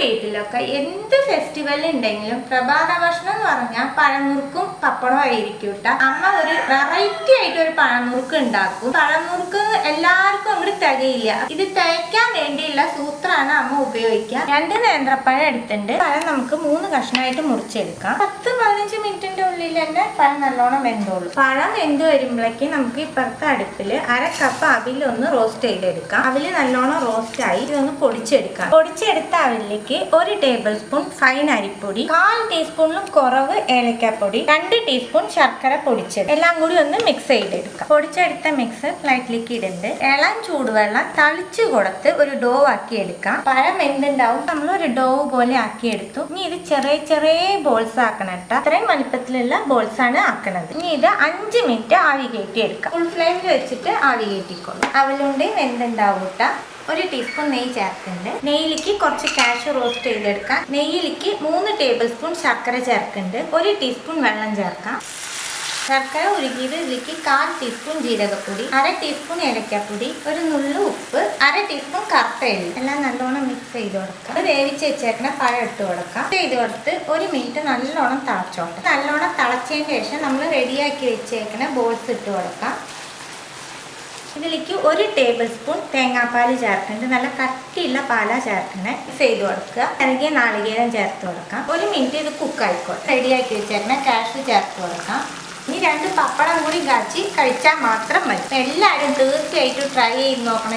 വീട്ടിലൊക്കെ എന്ത് ഫെസ്റ്റിവൽ ഉണ്ടെങ്കിലും പ്രഭാത ഭക്ഷണം എന്ന് പറഞ്ഞാൽ പഴമുറുക്കും പപ്പടവും ആയിരിക്കും കേട്ടോ. അമ്മ ഒരു വെറൈറ്റി ആയിട്ട് ഒരു പഴമുറുക്ക് ഉണ്ടാക്കും. പഴമുറുക്ക് എല്ലാവർക്കും അങ്ങോട്ട് തികയില്ല. ഇത് തേക്കാൻ വേണ്ടിയുള്ള സൂത്രമാണ് അമ്മ ഉപയോഗിക്കുക. 2 നേന്ത്രപ്പഴം എടുത്തിട്ടുണ്ട്. പഴം നമുക്ക് 3 കഷ്ണമായിട്ട് മുറിച്ചെടുക്കാം. 10-15 മിനിറ്റിന്റെ ഉള്ളിൽ തന്നെ പഴം നല്ലോണം വെന്തോളൂ. പഴം വെന്ത് വരുമ്പോഴേക്ക് നമുക്ക് ഇപ്പുറത്തെ അടുപ്പിൽ 1/2 കപ്പ് അവിലൊന്ന് റോസ്റ്റ് ചെയ്തെടുക്കാം. അവില് നല്ലോണം റോസ്റ്റ് ആയി ഇതൊന്ന് പൊടിച്ചെടുക്കാം. പൊടിച്ചെടുത്ത അവിലേക്ക് 1 ടേബിൾ സ്പൂൺ ഫൈൻ അരിപ്പൊടി, 1/4 ടീസ്പൂണിലും കുറവ് ഏലക്കാപ്പൊടി, 2 ടീസ്പൂൺ ശർക്കര പൊടിച്ചത് എല്ലാം കൂടി ഒന്ന് മിക്സ് ചെയ്തെടുക്കാം. പൊടിച്ചെടുത്ത മിക്സ് പ്ലേറ്റിലേക്ക് ഇടുന്നുണ്ട്. ഇളം ചൂടുവെള്ളം തളിച്ചു കൊടുത്ത് ഒരു ഡോ ആക്കി എടുക്കാം. പഴം എന്തുണ്ടാവും നമ്മൾ ഒരു ഡോ പോലെ ആക്കി എടുത്തു. ഇനി ഇത് ചെറിയ ചെറിയ ബോൾസ് ആക്കണം കേട്ടോ. അത്രയും വലുപ്പത്തിലുള്ള ബോൾസ് ആണ് ആക്കണത്. ഇനി ഇത് 5 മിനിറ്റ് ആവി കയറ്റി എടുക്കാം. ഫുൾ ഫ്ലെയിമിൽ വെച്ചിട്ട് ആവി കയറ്റിക്കോളും. അവലുണ്ട് വെന്തുണ്ടാവും കേട്ടോ. 1 ടീസ്പൂൺ നെയ്യ് ചേർക്കുന്നുണ്ട്. നെയ്യിലേക്ക് കുറച്ച് കാഷ്യൂ റോസ്റ്റ് ചെയ്തെടുക്കാം. നെയ്യിലേക്ക് 3 ടേബിൾ സ്പൂൺ ശർക്കര ചേർക്കുന്നുണ്ട്. 1 ടീസ്പൂൺ വെള്ളം ചേർക്കാം. ശർക്കര ഉരുകിയത് ഇതിലേക്ക് 1/4 ടീസ്പൂൺ ജീരകപ്പൊടി, 1/2 ടീസ്പൂൺ ഏലക്കാപ്പൊടി, ഒരു നുള്ളു ഉപ്പ്, 1/2 ടീസ്പൂൺ കറുത്ത എള്ള് എല്ലാം നല്ലോണം മിക്സ് ചെയ്ത് കൊടുക്കാം. അത് വേവിച്ച് വെച്ചേക്കണ പഴം ഇട്ട് കൊടുക്കാം. ചെയ്ത് കൊടുത്ത് 1 മിനിറ്റ് നല്ലോണം തിളച്ചോട്ടെ. നല്ലോണം തിളച്ചതിന് ശേഷം നമ്മൾ റെഡിയാക്കി വെച്ചേക്കണ ബോൾസ് ഇട്ട് കൊടുക്കാം. ഇതിലേക്ക് 1 ടേബിൾ സ്പൂൺ തേങ്ങാപ്പാൽ ചേർക്കുന്നുണ്ട്. നല്ല കട്ടിയുള്ള പാലാ ചേർക്കണേ. മിക്സ് ചെയ്ത് കൊടുക്കുക. ഇറങ്ങിയ നാളികേരം ചേർത്ത് കൊടുക്കാം. 1 മിനിറ്റ് ഇത് കുക്കായിക്കോട്ടെ. റെഡിയാക്കി വെച്ചേക്കണ കാഷ്യൂ ചേർത്ത് കൊടുക്കാം. ഇനി 2 പപ്പടം കൂടി കാച്ചി കഴിച്ചാൽ മാത്രം മതി. എല്ലാവരും തീർച്ചയായിട്ടും ട്രൈ ചെയ്ത് നോക്കണം.